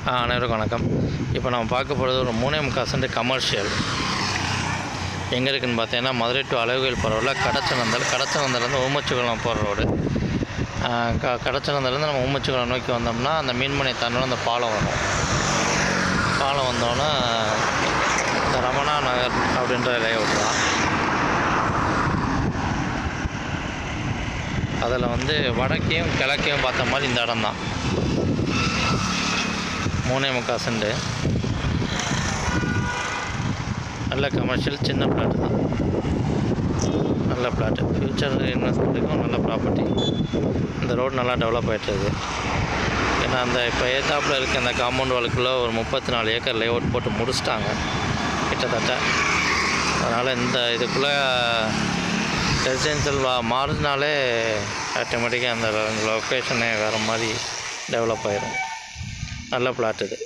அனைவருக்கும் வணக்கம். இப்போ நம்ம பார்க்க போகிறது ஒரு 3.25 சென்ட் கமர்ஷியல். எங்கே இருக்குதுன்னு பார்த்தீங்கன்னா, மதுரை டு அழகுவேல் போகிற ரோடில் கடச்சனந்தலேருந்து ஊமச்சிக்குளம் போகிற ரோடு. கடச்சனந்தலேருந்து நம்ம ஊமச்சிக்குளம் நோக்கி வந்தோம்னா அந்த மீன்மனை தாண்டோம் அந்த பாலம் வரும். பாலம் வந்தோன்னா இந்த ரமணா நகர் அப்படின்ற லேஅவுட் தான். அதில் வடக்கையும் கிழக்கையும் பார்த்த மாதிரி இந்த இடம் தான். 3.25 சென்ட் நல்ல கமர்ஷியல், சின்ன பிளாட் தான். நல்ல பிளாட்டு, ஃப்யூச்சர் இன்வெஸ்ட்மெண்ட்டுக்கும் நல்ல ப்ராப்பர்ட்டி. இந்த ரோடு நல்லா டெவலப் ஆகிட்டுருக்கு. ஏன்னா இப்போ ஏத்தாப்பில் இருக்க அந்த காம்பவுண்ட் வாலுக்குள்ளே ஒரு 34 ஏக்கர் லேஅவுட் போட்டு முடிச்சிட்டாங்க கிட்டத்தட்ட. அதனால் இதுக்குள்ளே ரெசிடென்ஷியல் மாறினாலே ஆட்டோமேட்டிக்காக அந்த லொக்கேஷனே வேறு மாதிரி டெவலப் ஆகிடும். நல்ல பிளாட் இது.